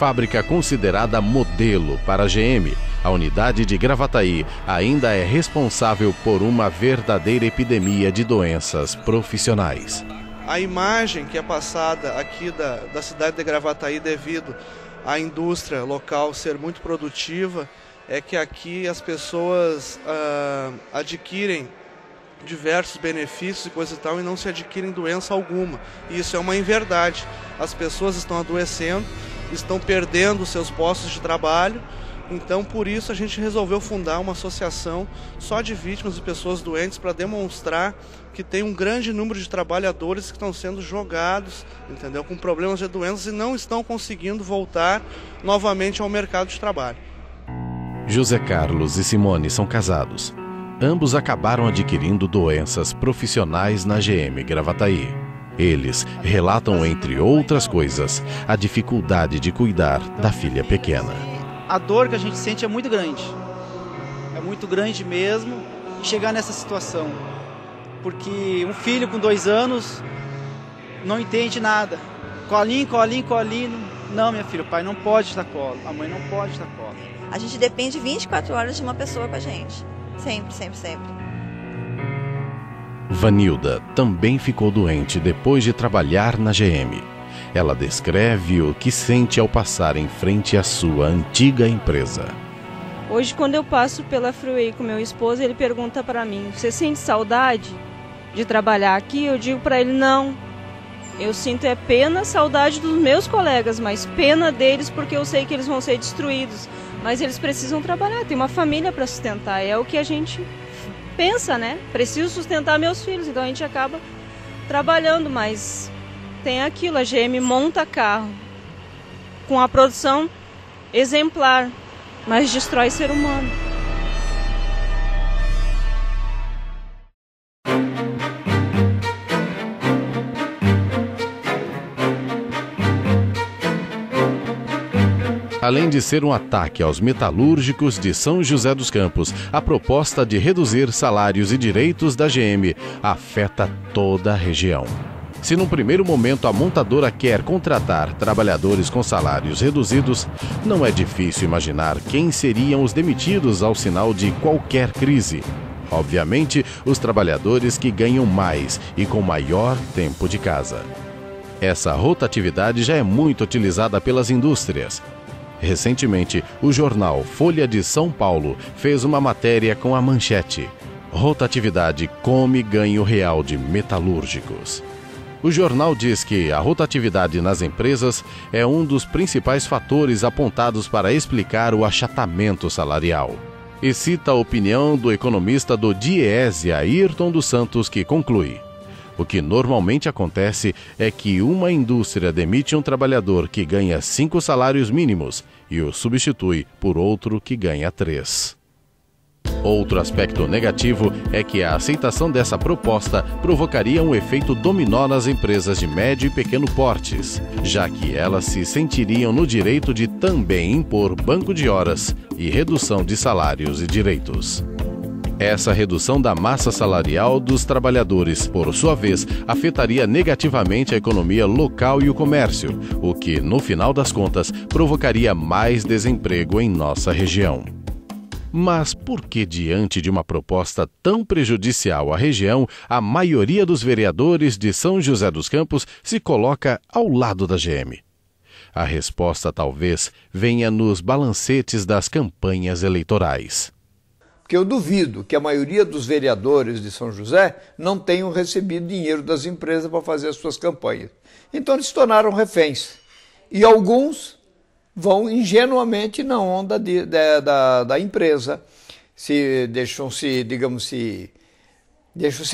fábrica considerada modelo para a GM, a unidade de Gravataí ainda é responsável por uma verdadeira epidemia de doenças profissionais. A imagem que é passada aqui da cidade de Gravataí devido à indústria local ser muito produtiva é que aqui as pessoas adquirem diversos benefícios e coisa e tal e não se adquirem doença alguma. E isso é uma inverdade. As pessoas estão adoecendo, estão perdendo seus postos de trabalho. Então, por isso, a gente resolveu fundar uma associação só de vítimas e pessoas doentes para demonstrar que tem um grande número de trabalhadores que estão sendo jogados, entendeu, com problemas de doenças e não estão conseguindo voltar novamente ao mercado de trabalho. José Carlos e Simone são casados. Ambos acabaram adquirindo doenças profissionais na GM Gravataí. Eles relatam, entre outras coisas, a dificuldade de cuidar da filha pequena. A dor que a gente sente é muito grande mesmo, chegar nessa situação. Porque um filho com 2 anos não entende nada. Colinho. Não, minha filha, o pai não pode dar colo, a mãe não pode dar colo. A gente depende 24 horas de uma pessoa com a gente. Sempre. Vanilda também ficou doente depois de trabalhar na GM. Ela descreve o que sente ao passar em frente à sua antiga empresa. Hoje, quando eu passo pela Freeway com meu esposo, ele pergunta para mim: você sente saudade de trabalhar aqui? Eu digo para ele: não. Eu sinto pena, saudade dos meus colegas, mas pena deles porque eu sei que eles vão ser destruídos. Mas eles precisam trabalhar, tem uma família para sustentar. É o que a gente pensa, né? Preciso sustentar meus filhos, então a gente acaba trabalhando, mas tem aquilo, a GM monta carro com a produção exemplar, mas destrói ser humano. Além de ser um ataque aos metalúrgicos de São José dos Campos, a proposta de reduzir salários e direitos da GM afeta toda a região. Se num primeiro momento a montadora quer contratar trabalhadores com salários reduzidos, não é difícil imaginar quem seriam os demitidos ao sinal de qualquer crise. Obviamente, os trabalhadores que ganham mais e com maior tempo de casa. Essa rotatividade já é muito utilizada pelas indústrias. Recentemente, o jornal Folha de São Paulo fez uma matéria com a manchete: Rotatividade come ganho real de metalúrgicos. O jornal diz que a rotatividade nas empresas é um dos principais fatores apontados para explicar o achatamento salarial. E cita a opinião do economista do Diese, Ayrton dos Santos, que conclui: o que normalmente acontece é que uma indústria demite um trabalhador que ganha 5 salários mínimos e o substitui por outro que ganha 3. Outro aspecto negativo é que a aceitação dessa proposta provocaria um efeito dominó nas empresas de médio e pequeno portes, já que elas se sentiriam no direito de também impor banco de horas e redução de salários e direitos. Essa redução da massa salarial dos trabalhadores, por sua vez, afetaria negativamente a economia local e o comércio, o que, no final das contas, provocaria mais desemprego em nossa região. Mas por que, diante de uma proposta tão prejudicial à região, a maioria dos vereadores de São José dos Campos se coloca ao lado da GM? A resposta talvez venha nos balancetes das campanhas eleitorais. Porque eu duvido que a maioria dos vereadores de São José não tenham recebido dinheiro das empresas para fazer as suas campanhas. Então eles se tornaram reféns. E alguns vão ingenuamente na onda da empresa, deixam-se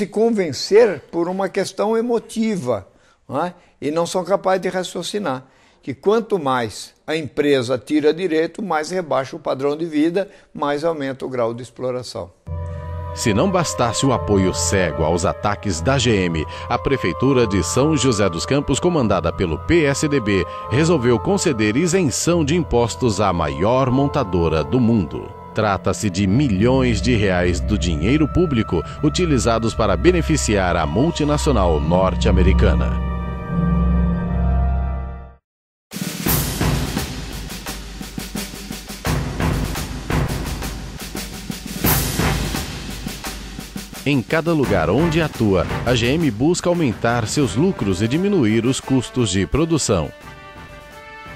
convencer por uma questão emotiva, não é? E não são capazes de raciocinar que quanto mais a empresa tira direito, mais rebaixa o padrão de vida, mais aumenta o grau de exploração. Se não bastasse o apoio cego aos ataques da GM, a Prefeitura de São José dos Campos, comandada pelo PSDB, resolveu conceder isenção de impostos à maior montadora do mundo. Trata-se de milhões de reais do dinheiro público utilizados para beneficiar a multinacional norte-americana. Em cada lugar onde atua, a GM busca aumentar seus lucros e diminuir os custos de produção.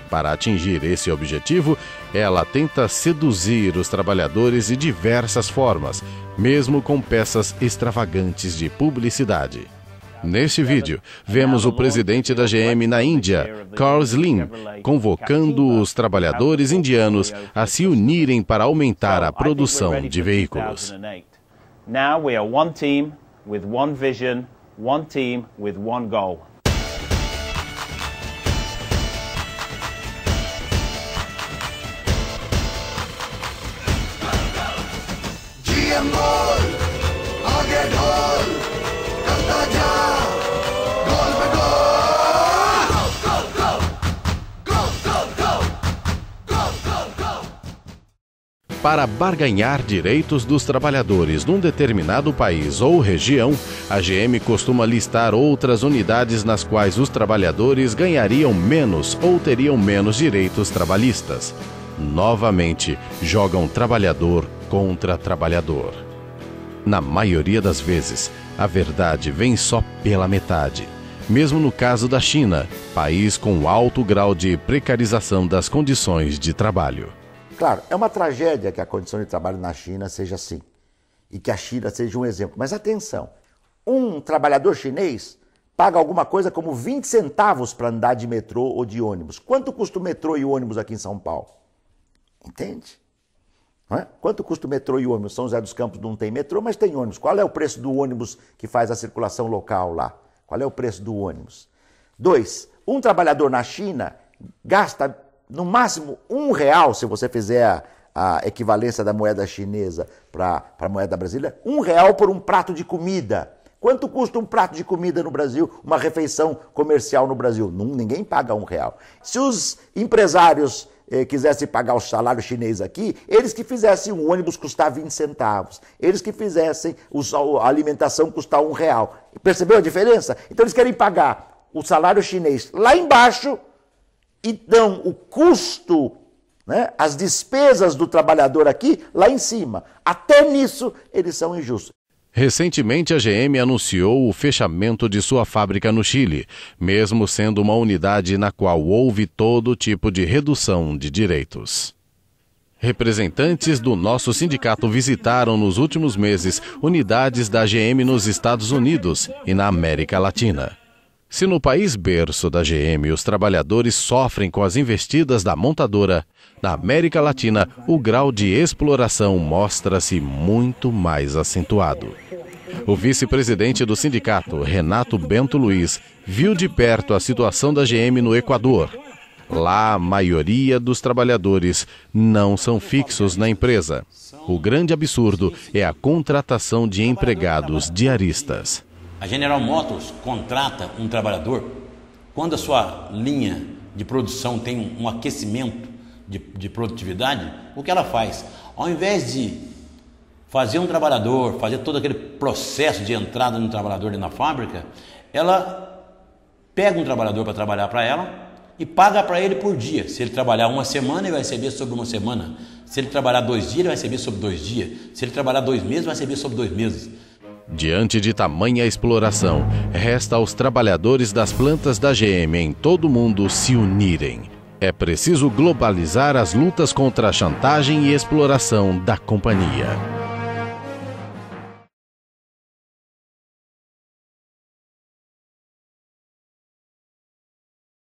Para atingir esse objetivo, ela tenta seduzir os trabalhadores de diversas formas, mesmo com peças extravagantes de publicidade. Neste vídeo, vemos o presidente da GM na Índia, Carl Slim, convocando os trabalhadores indianos a se unirem para aumentar a produção de veículos. Now we are one team with one vision, one team with one goal. Para barganhar direitos dos trabalhadores num determinado país ou região, a GM costuma listar outras unidades nas quais os trabalhadores ganhariam menos ou teriam menos direitos trabalhistas. Novamente, jogam trabalhador contra trabalhador. Na maioria das vezes, a verdade vem só pela metade. Mesmo no caso da China, país com alto grau de precarização das condições de trabalho. Claro, é uma tragédia que a condição de trabalho na China seja assim, e que a China seja um exemplo. Mas atenção, um trabalhador chinês paga alguma coisa como 20 centavos para andar de metrô ou de ônibus. Quanto custa o metrô e o ônibus aqui em São Paulo? Entende? Não é? Quanto custa o metrô e o ônibus? São José dos Campos não tem metrô, mas tem ônibus. Qual é o preço do ônibus que faz a circulação local lá? Qual é o preço do ônibus? 2. Um trabalhador na China gasta no máximo R$1, se você fizer a equivalência da moeda chinesa para a moeda brasileira, R$1 por um prato de comida. Quanto custa um prato de comida no Brasil, uma refeição comercial no Brasil? Ninguém paga R$1. Se os empresários quisessem pagar o salário chinês aqui, eles que fizessem o ônibus custar 20 centavos, eles que fizessem a alimentação custar R$1. Percebeu a diferença? Então eles querem pagar o salário chinês lá embaixo e dão o custo, né, as despesas do trabalhador aqui lá em cima. Até nisso eles são injustos. Recentemente, a GM anunciou o fechamento de sua fábrica no Chile, mesmo sendo uma unidade na qual houve todo tipo de redução de direitos. Representantes do nosso sindicato visitaram nos últimos meses unidades da GM nos Estados Unidos e na América Latina. Se no país berço da GM os trabalhadores sofrem com as investidas da montadora, na América Latina o grau de exploração mostra-se muito mais acentuado. O vice-presidente do sindicato, Renato Bento Luiz, viu de perto a situação da GM no Equador. Lá, a maioria dos trabalhadores não são fixos na empresa. O grande absurdo é a contratação de empregados diaristas. A General Motors contrata um trabalhador quando a sua linha de produção tem um aquecimento de produtividade. O que ela faz? Ao invés de fazer um trabalhador, fazer todo aquele processo de entrada no trabalhador na fábrica, ela pega um trabalhador para trabalhar para ela e paga para ele por dia. Se ele trabalhar uma semana, ele vai receber sobre uma semana. Se ele trabalhar 2 dias, ele vai receber sobre 2 dias. Se ele trabalhar 2 meses, vai receber sobre 2 meses. Diante de tamanha exploração, resta aos trabalhadores das plantas da GM em todo o mundo se unirem. É preciso globalizar as lutas contra a chantagem e exploração da companhia.